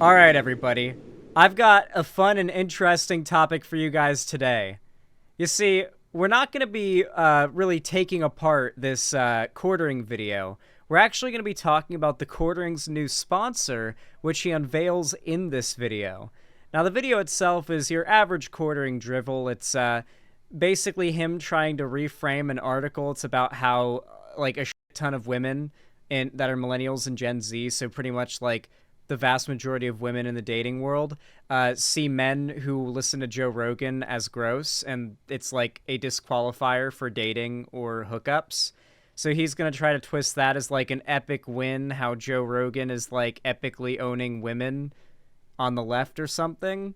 All right, everybody. I've got a fun and interesting topic for you guys today. You see, we're not going to be really taking apart this quartering video. We're actually going to be talking about TheQuartering's new sponsor, which he unveils in this video. Now, the video itself is your average quartering drivel. It's basically him trying to reframe an article. It's about how, like, a shit ton of women that are millennials and Gen Z, so pretty much, like, the vast majority of women in the dating world see men who listen to Joe Rogan as gross, and it's like a disqualifier for dating or hookups. So he's going to try to twist that as like an epic win, how Joe Rogan is like epically owning women on the left or something.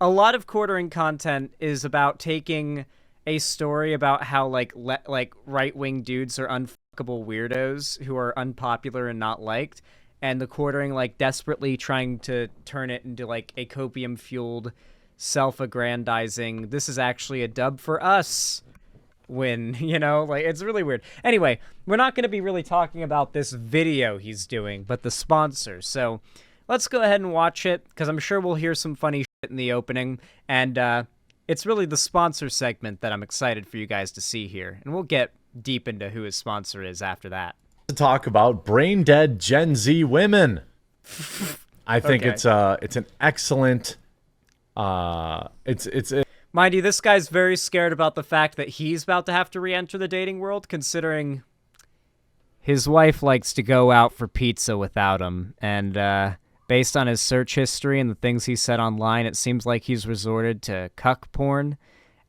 A lot of quartering content is about taking a story about how like right-wing dudes are unfuckable weirdos who are unpopular and not liked, and the quartering like desperately trying to turn it into like a copium fueled self-aggrandizing, this is actually a dub for us win, like it's really weird. Anyway, we're not going to be really talking about this video he's doing, but the sponsor. So let's go ahead and watch it, because I'm sure we'll hear some funny shit in the opening, and it's really the sponsor segment that I'm excited for you guys to see here, and we'll get deep into who his sponsor is after that. To talk about brain dead Gen Z women. I think it's an excellent mind you, this guy's very scared about the fact that he's about to have to re-enter the dating world, considering his wife likes to go out for pizza without him, and based on his search history and the things he said online, it seems like he's resorted to cuck porn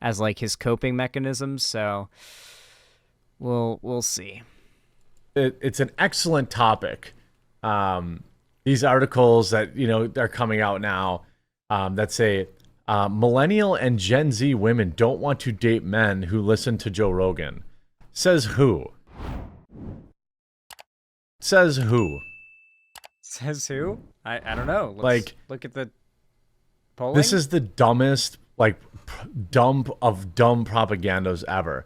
as like his coping mechanism, so we'll see. It's an excellent topic. These articles that are coming out now that say millennial and Gen Z women don't want to date men who listen to Joe Rogan. Says who? Says who? Says who? I don't know. Let's look at the polling. This is the dumbest, dumb propagandas ever.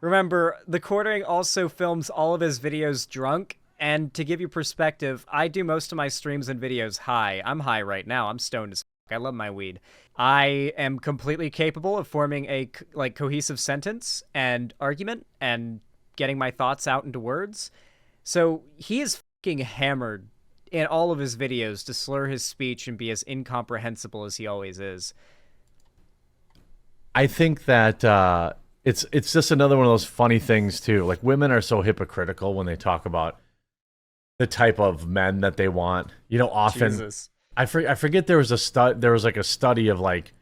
Remember, the Quartering also films all of his videos drunk, and to give you perspective, I do most of my streams and videos high. I'm high right now. I'm stoned as fuck. I love my weed. I am completely capable of forming a cohesive sentence and argument and getting my thoughts out into words. So he is fucking hammered in all of his videos to slur his speech and be as incomprehensible as he always is. I think that it's just another one of those funny things too. Like, women are so hypocritical when they talk about the type of men that they want. Often Jesus. I forget there was a study of like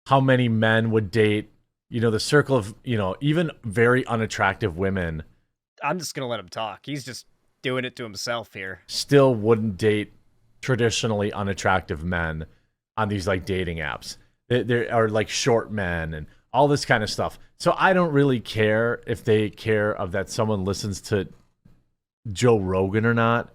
how many men would date, the circle of, even very unattractive women. I'm just going to let him talk. He's just doing it to himself here. Still wouldn't date traditionally unattractive men on these like dating apps. There are like short men and all this kind of stuff. So I don't really care if they care of that someone listens to Joe Rogan or not.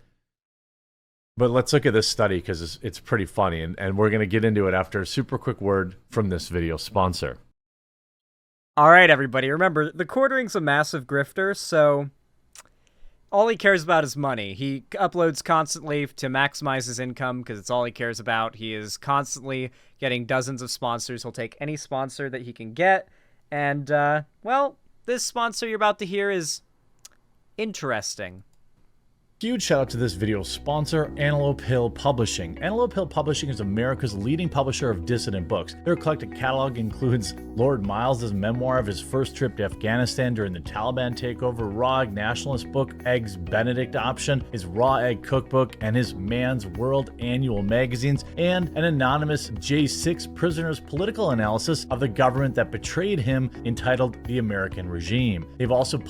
But let's look at this study, because it's pretty funny, and we're going to get into it after a super quick word from this video sponsor. All right, everybody. Remember, the Quartering's a massive grifter, so all he cares about is money. He uploads constantly to maximize his income, because it's all he cares about. He is constantly getting dozens of sponsors. He'll take any sponsor that he can get. And, well, this sponsor you're about to hear is interesting. Huge shout out to this video's sponsor, Antelope Hill Publishing. Antelope Hill Publishing is America's leading publisher of dissident books. Their eclectic catalog includes Lord Miles' memoir of his first trip to Afghanistan during the Taliban takeover, Raw Egg Nationalist book, Eggs Benedict Option, his Raw Egg Cookbook, and his Man's World annual magazines, and an anonymous J6 prisoner's political analysis of the government that betrayed him, entitled The American Regime. They've also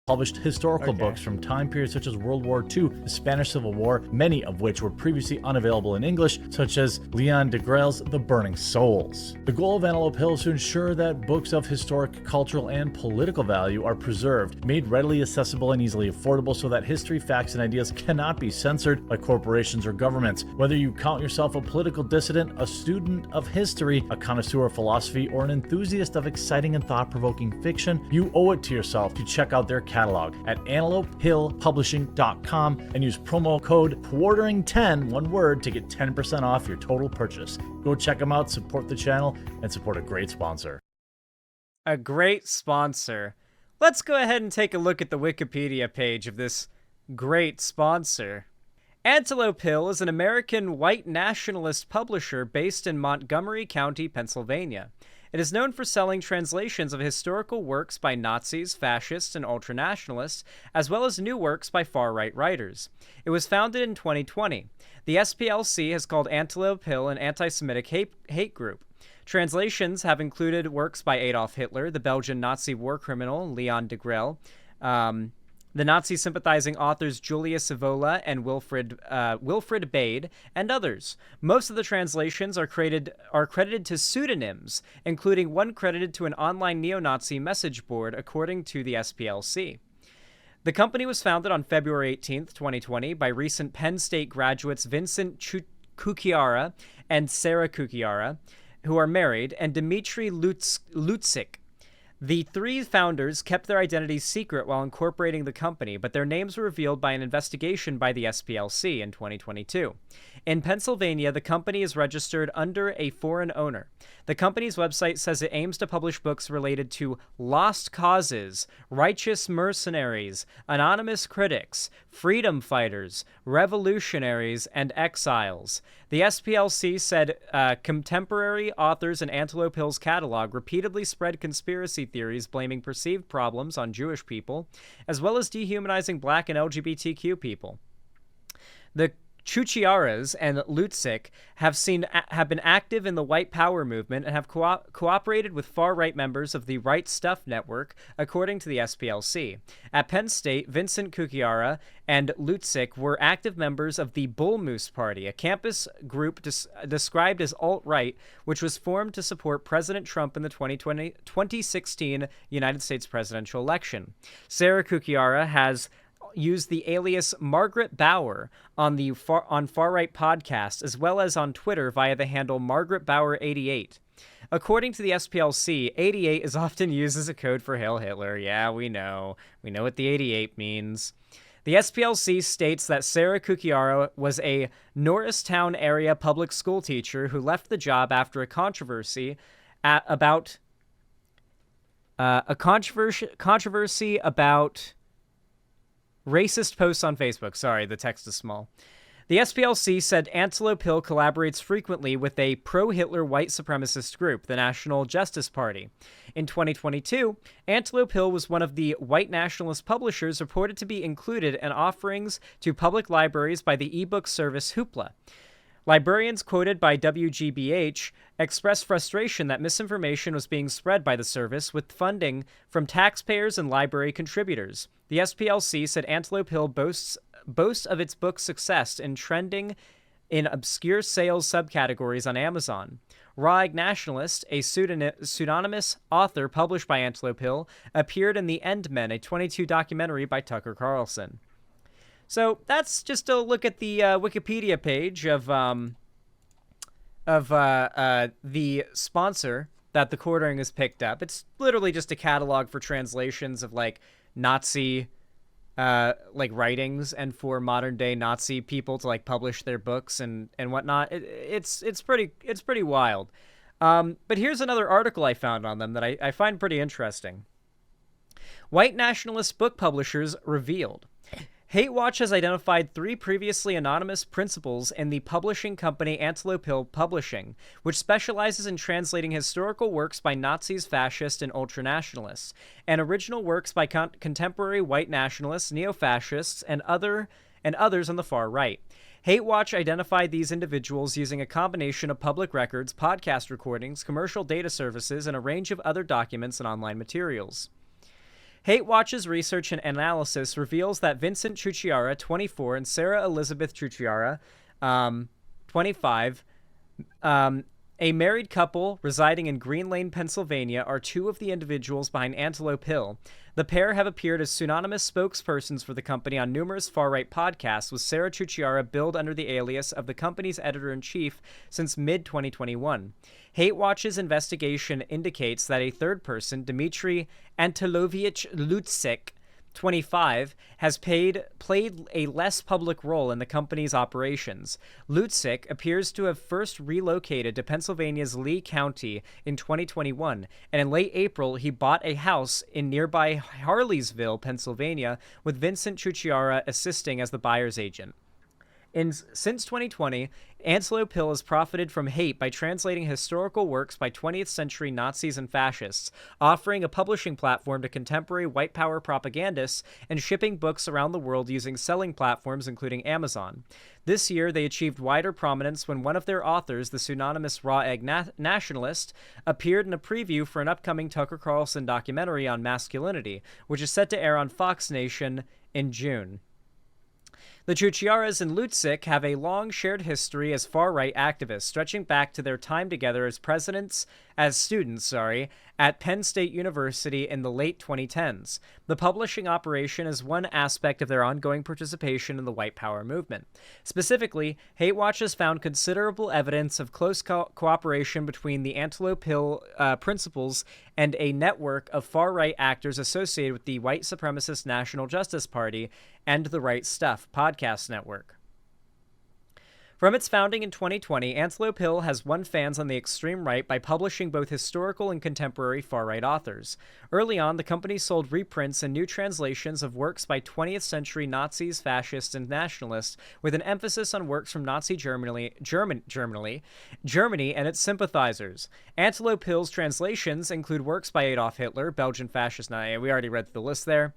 published historical books from time periods such as World War II, the Spanish Civil War, many of which were previously unavailable in English, such as Leon Degrelle's The Burning Souls. The goal of Antelope Hill is to ensure that books of historic, cultural, and political value are preserved, made readily accessible and easily affordable, so that history, facts, and ideas cannot be censored by corporations or governments. Whether you count yourself a political dissident, a student of history, a connoisseur of philosophy, or an enthusiast of exciting and thought-provoking fiction, you owe it to yourself to check out their catalog at antelopehillpublishing.com and use promo code QUARTERING10, one word, to get 10% off your total purchase. Go check them out, support the channel, and support a great sponsor. A great sponsor. Let's go ahead and take a look at the Wikipedia page of this great sponsor. Antelope Hill is an American white nationalist publisher based in Montgomery County, Pennsylvania. It is known for selling translations of historical works by Nazis, fascists, and ultranationalists, as well as new works by far-right writers. It was founded in 2020. The SPLC has called Antelope Hill an anti-Semitic hate group. Translations have included works by Adolf Hitler, the Belgian Nazi war criminal Leon Degrelle, the Nazi-sympathizing authors Julius Evola and Wilfrid Bade, and others. Most of the translations are credited to pseudonyms, including one credited to an online neo-Nazi message board, according to the SPLC. The company was founded on February 18, 2020, by recent Penn State graduates Vincent Cucchiara and Sarah Cucchiara, who are married, and Dmitry Lutzik. The three founders kept their identities secret while incorporating the company, but their names were revealed by an investigation by the SPLC in 2022. In Pennsylvania, the company is registered under a foreign owner. The company's website says it aims to publish books related to lost causes, righteous mercenaries, anonymous critics, freedom fighters, revolutionaries, and exiles. The SPLC said contemporary authors in Antelope Hill's catalog repeatedly spread conspiracy theories blaming perceived problems on Jewish people, as well as dehumanizing Black and LGBTQ people. The Cucchiaras and Lutzik have been active in the white power movement and have cooperated with far-right members of the Right Stuff Network, according to the SPLC. At Penn State, Vincent Cucchiara and Lutzik were active members of the Bull Moose Party, a campus group described as alt-right, which was formed to support President Trump in the 2016 United States presidential election. Sarah Cucchiara has used the alias Margaret Bauer on far-right podcasts, as well as on Twitter via the handle Margaret Bauer 88. According to the SPLC, 88 is often used as a code for Hail Hitler. Yeah, we know. We know what the 88 means. The SPLC states that Sarah Cucchiara was a Norristown area public school teacher who left the job after a controversy about racist posts on Facebook. Sorry, the text is small. The SPLC said Antelope Hill collaborates frequently with a pro-Hitler white supremacist group, the National Justice Party. In 2022, Antelope Hill was one of the white nationalist publishers reported to be included in offerings to public libraries by the ebook service Hoopla. Librarians quoted by WGBH expressed frustration that misinformation was being spread by the service with funding from taxpayers and library contributors. The SPLC said Antelope Hill boasts of its book's success in trending in obscure sales subcategories on Amazon. Raw Nationalist, a pseudonymous author published by Antelope Hill, appeared in The End Men, a 2022 documentary by Tucker Carlson. So that's just a look at the Wikipedia page of the sponsor that The Quartering has picked up. It's literally just a catalog for translations of like Nazi writings and for modern day Nazi people to like publish their books and whatnot. It's pretty wild. But here's another article I found on them that I find pretty interesting. White nationalist book publishers revealed. Hate Watch has identified 3 previously anonymous principals in the publishing company Antelope Hill Publishing, which specializes in translating historical works by Nazis, fascists, and ultranationalists, and original works by contemporary white nationalists, neo-fascists, and others on the far right. Hate Watch identified these individuals using a combination of public records, podcast recordings, commercial data services, and a range of other documents and online materials. Hate Watch's research and analysis reveals that Vincent Cucchiara, 24, and Sarah Elizabeth Cucchiara, 25, a married couple residing in Green Lane, Pennsylvania, are 2 of the individuals behind Antelope Hill. The pair have appeared as pseudonymous spokespersons for the company on numerous far-right podcasts, with Sarah Cucchiara billed under the alias of the company's editor-in-chief since mid-2021. Hate Watch's investigation indicates that a third person, Dmitry Antilovich Lutzik, 25, has played a less public role in the company's operations. Lutzik appears to have first relocated to Pennsylvania's Lee County in 2021, and in late April, he bought a house in nearby Harleysville, Pennsylvania, with Vincent Ciucciara assisting as the buyer's agent. Since 2020, Antelope Hill has profited from hate by translating historical works by 20th century Nazis and fascists, offering a publishing platform to contemporary white power propagandists, and shipping books around the world using selling platforms including Amazon. This year, they achieved wider prominence when one of their authors, the pseudonymous Raw Egg Nationalist, appeared in a preview for an upcoming Tucker Carlson documentary on masculinity, which is set to air on Fox Nation in June. The Ciucciaras and Lutzik have a long shared history as far-right activists, stretching back to their time together as students at Penn State University in the late 2010s. The publishing operation is one aspect of their ongoing participation in the white power movement. Specifically, Hate Watch has found considerable evidence of close cooperation between the Antelope Hill principals and a network of far-right actors associated with the white supremacist National Justice Party and the Right Stuff podcast network. From its founding in 2020, Antelope Hill has won fans on the extreme right by publishing both historical and contemporary far-right authors. Early on, the company sold reprints and new translations of works by 20th century Nazis, fascists, and nationalists, with an emphasis on works from Nazi Germany and its sympathizers. Antelope Hill's translations include works by Adolf Hitler, Belgian fascist. We already read the list there.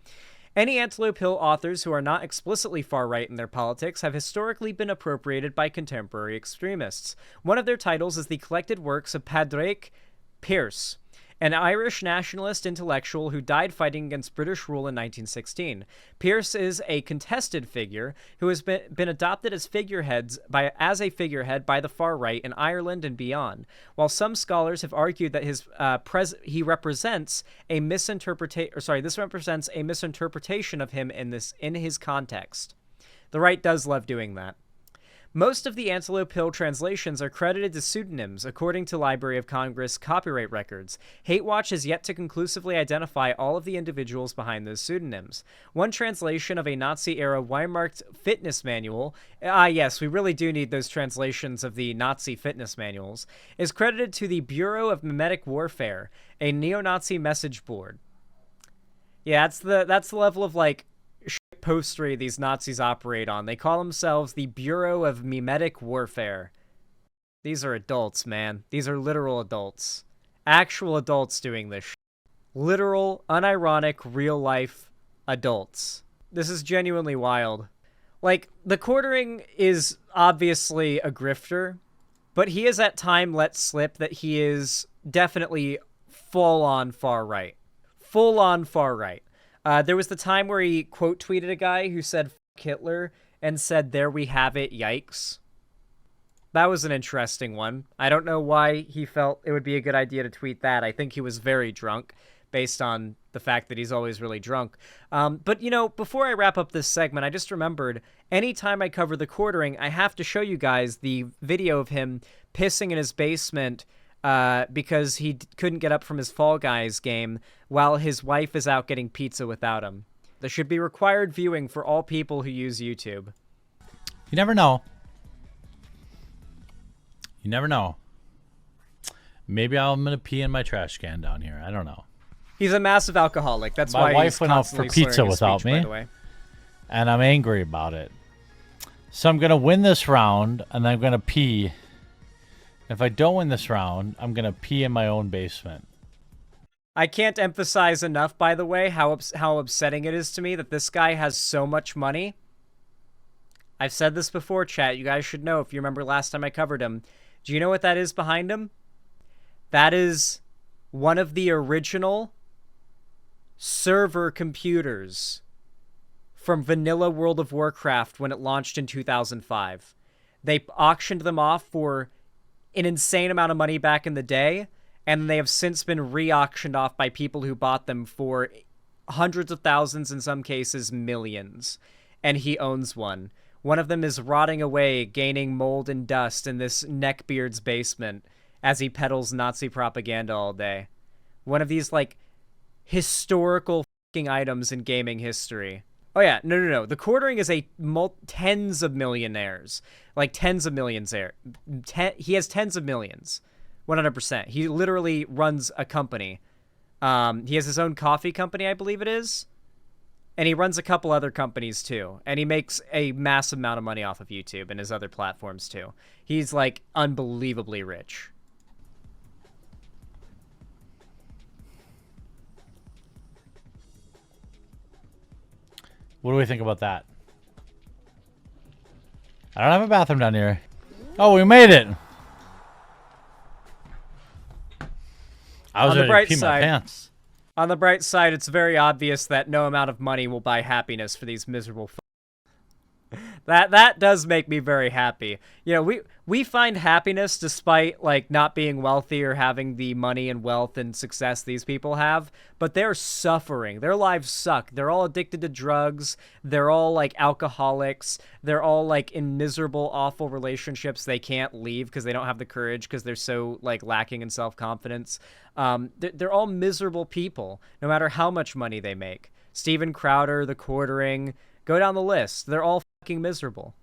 Any Antelope Hill authors who are not explicitly far-right in their politics have historically been appropriated by contemporary extremists. One of their titles is the collected works of Padraig Pearse, an Irish nationalist intellectual who died fighting against British rule in 1916. Pearse is a contested figure who has been adopted as a figurehead by the far right in Ireland and beyond. While some scholars have argued that this represents a misinterpretation of him in his context. The right does love doing that. Most of the Antelope Hill translations are credited to pseudonyms, according to Library of Congress copyright records. Hate Watch has yet to conclusively identify all of the individuals behind those pseudonyms. One translation of a Nazi-era Weimar fitness manual, yes, we really do need those translations of the Nazi fitness manuals, is credited to the Bureau of Mimetic Warfare, a neo-Nazi message board. Yeah, that's the level of, postery these Nazis operate on. They call themselves the Bureau of Mimetic Warfare. These are adults, man. These are literal adults. Actual adults doing this shit. Literal, unironic, real-life adults. This is genuinely wild. TheQuartering is obviously a grifter, but he has at time let slip that he is definitely full-on far-right. Full-on far-right. There was the time where he quote tweeted a guy who said "F Hitler" and said, "There we have it, yikes." That was an interesting one. I don't know why he felt it would be a good idea to tweet that. I think he was very drunk, based on the fact that he's always really drunk. But, before I wrap up this segment, I just remembered, anytime I cover TheQuartering, I have to show you guys the video of him pissing in his basement because he couldn't get up from his Fall Guys game while his wife is out getting pizza without him. This should be required viewing for all people who use YouTube. You never know. You never know. Maybe I'm going to pee in my trash can down here. I don't know. He's a massive alcoholic. That's my why wife he's went out for pizza without me, and I'm angry about it. So I'm going to win this round, and I'm going to pee. If I don't win this round, I'm going to pee in my own basement. I can't emphasize enough, by the way, how upsetting it is to me that this guy has so much money. I've said this before, chat. You guys should know if you remember last time I covered him. Do you know what that is behind him? That is one of the original server computers from vanilla World of Warcraft when it launched in 2005. They auctioned them off for an insane amount of money back in the day, and they have since been re-auctioned off by people who bought them for hundreds of thousands, in some cases millions. And he owns one. One of them is rotting away, gaining mold and dust in this neckbeard's basement as he peddles Nazi propaganda all day. One of these, historical fucking items in gaming history. Oh yeah, no. The Quartering is a tens of millionaires, like tens of millions there. He has tens of millions, 100%. He literally runs a company. He has his own coffee company, I believe it is. And he runs a couple other companies too. And he makes a massive amount of money off of YouTube and his other platforms too. He's like unbelievably rich. What do we think about that? I don't have a bathroom down here. Oh, we made it. I was ready to pee my pants. On the bright side, it's very obvious that no amount of money will buy happiness for these miserable That does make me very happy. You know, we find happiness despite like not being wealthy or having the money and wealth and success these people have, but they're suffering. Their lives suck. They're all addicted to drugs. They're all like alcoholics. They're all like in miserable, awful relationships they can't leave because they don't have the courage because they're so like lacking in self-confidence. They're all miserable people, no matter how much money they make. Steven Crowder, The Quartering, go down the list. They're all fucking miserable.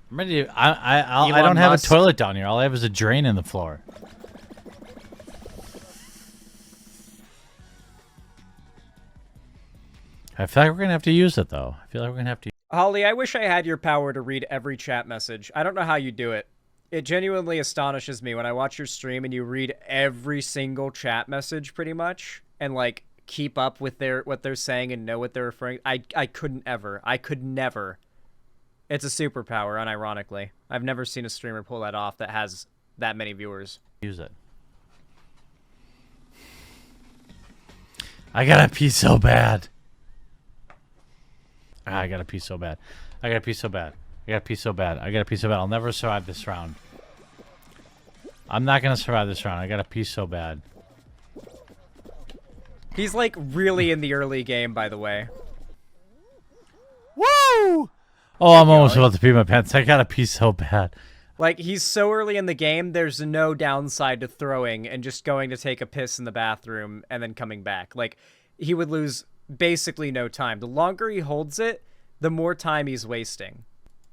I'm ready to, I don't have a toilet down here. All I have is a drain in the floor. I feel like we're going to have to use it, though. I feel like we're going to have to. Holly, I wish I had your power to read every chat message. I don't know how you do it. It genuinely astonishes me when I watch your stream and you read every single chat message pretty much and like keep up with what they're saying and know what they're referring. I couldn't ever. I could never. It's a superpower, unironically. I've never seen a streamer pull that off that has that many viewers. Use it. I gotta pee so bad. I gotta pee so bad. I gotta pee so bad. I gotta pee so bad. I gotta pee so bad. I'll never survive this round. I'm not gonna survive this round. I gotta pee so bad. He's like really in the early game, by the way. Woo! Oh, I'm almost about to pee my pants. I gotta pee so bad. Like, he's so early in the game, there's no downside to throwing and just going to take a piss in the bathroom and then coming back. Like, he would lose basically no time. The longer he holds it, the more time he's wasting.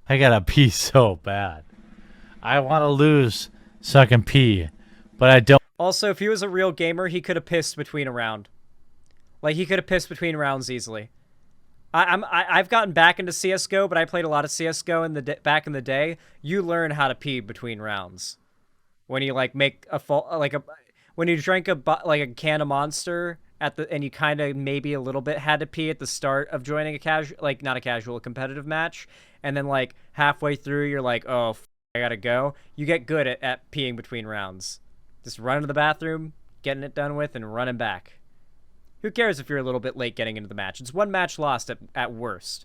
I gotta pee so bad. I want to lose so I can pee, but I don't. Also, if he was a real gamer, he could have pissed between a round. Like, he could have pissed between rounds easily. I've gotten back into CS:GO, but I played a lot of CS:GO back in the day. You learn how to pee between rounds. When you like make when you drink a can of Monster and you kind of maybe a little bit had to pee at the start of joining a competitive match, and then like halfway through you're like, oh, I gotta go. You get good at peeing between rounds. Just running to the bathroom, getting it done with, and running back. Who cares if you're a little bit late getting into the match? It's one match lost at worst.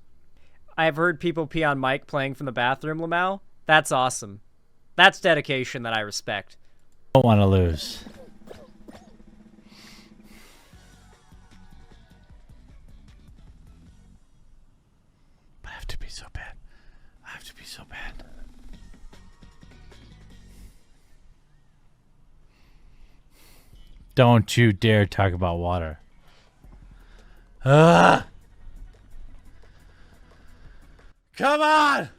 I have heard people pee on mic playing from the bathroom, Lamau. That's awesome. That's dedication that I respect. I don't want to lose. But I have to pee so bad. I have to pee so bad. Don't you dare talk about water. Come on!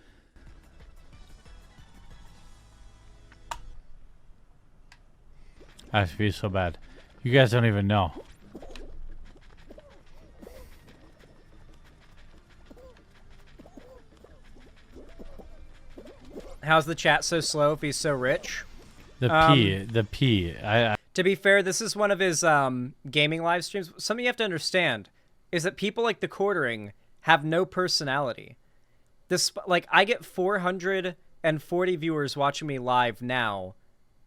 I have to be so bad. You guys don't even know. How's the chat so slow if he's so rich? The P. To be fair, this is one of his gaming live streams. Something you have to understand is that people like The Quartering have no personality. Like, I get 440 viewers watching me live now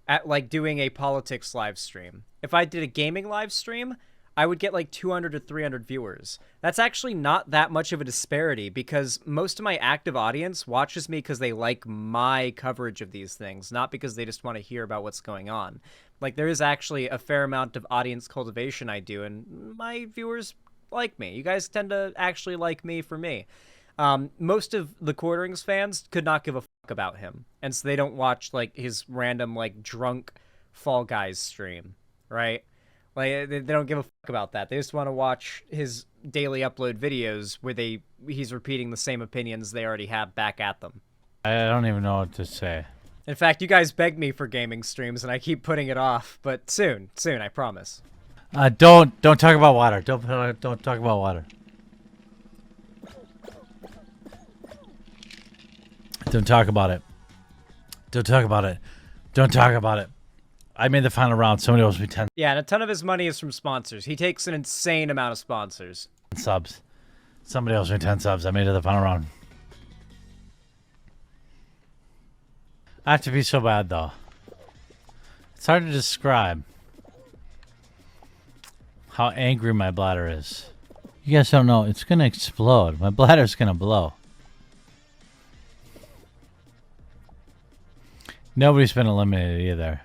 at like doing a politics live stream. If I did a gaming live stream, I would get like 200 to 300 viewers. That's actually not that much of a disparity because most of my active audience watches me because they like my coverage of these things, not because they just want to hear about what's going on. Like, there is actually a fair amount of audience cultivation I do, and my viewers like me. You guys tend to actually like me for me. Most of the Quartering's fans could not give a fuck about him, and so they don't watch like his random like drunk Fall Guys stream, right? Like, they don't give a fuck about that. They just want to watch his daily upload videos where he's repeating the same opinions they already have back at them. I don't even know what to say. In fact, you guys begged me for gaming streams, and I keep putting it off. But soon, I promise. Don't talk about water. Don't talk about water. Don't talk about it. Don't talk about it. Don't talk about it. I made the final round. Somebody owes me 10 Yeah, and a ton of his money is from sponsors. He takes an insane amount of sponsors. subs. Somebody owes me 10 subs. I made it to the final round. I have to be so bad, though. It's hard to describe how angry my bladder is. You guys don't know. It's going to explode. My bladder's going to blow. Nobody's been eliminated either.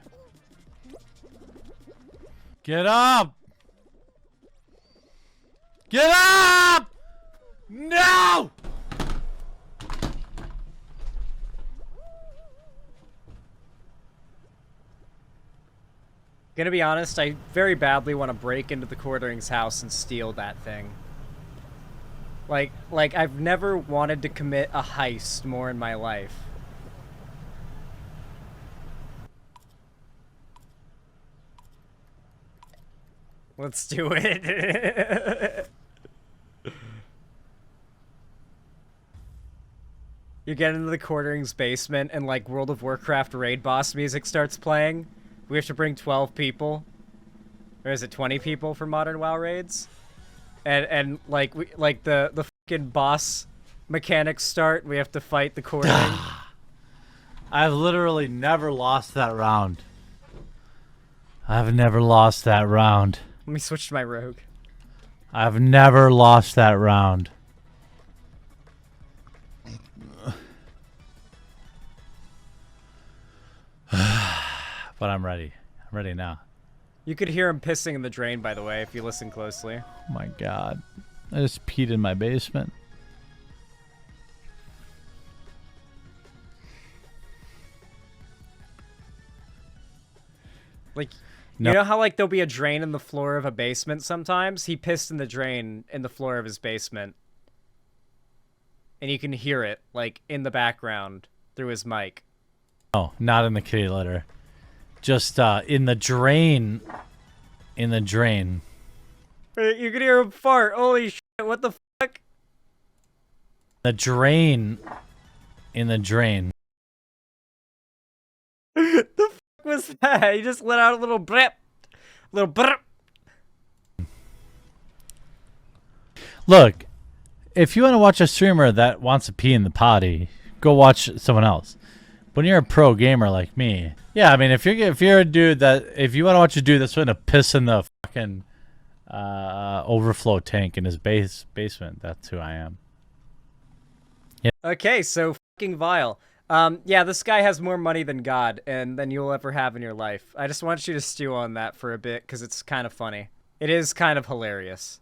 Get up! Get up! No! Gonna be honest, I very badly want to break into the Quartering's house and steal that thing. Like I've never wanted to commit a heist more in my life. Let's do it. You get into the Quartering's basement and like World of Warcraft raid boss music starts playing. We have to bring 12 people. Or is it 20 people for modern WoW raids? And like the fucking boss mechanics start, we have to fight the Quartering. I've literally never lost that round. I've never lost that round. Let me switch to my rogue. I've never lost that round. But I'm ready. I'm ready now. You could hear him pissing in the drain, by the way, if you listen closely. Oh my god. I just peed in my basement. Like, no. You know how like there'll be a drain in the floor of a basement sometimes? He pissed in the drain in the floor of his basement. And you can hear it, like, in the background through his mic. Oh, not in the kitty litter. Just in the drain. In the drain. You can hear him fart. Holy shit, what the fuck? The drain. In the drain. The fuck was that? He just let out a little brip. Little brip. Look, if you want to watch a streamer that wants to pee in the potty, go watch someone else. When you're a pro gamer like me, yeah, I mean, if you're a dude if you want to watch a dude that's going to piss in the fucking overflow tank in his basement, that's who I am. Yeah. Okay, so fucking vile. Yeah, this guy has more money than God, and than you'll ever have in your life. I just want you to stew on that for a bit, because it's kind of funny. It is kind of hilarious.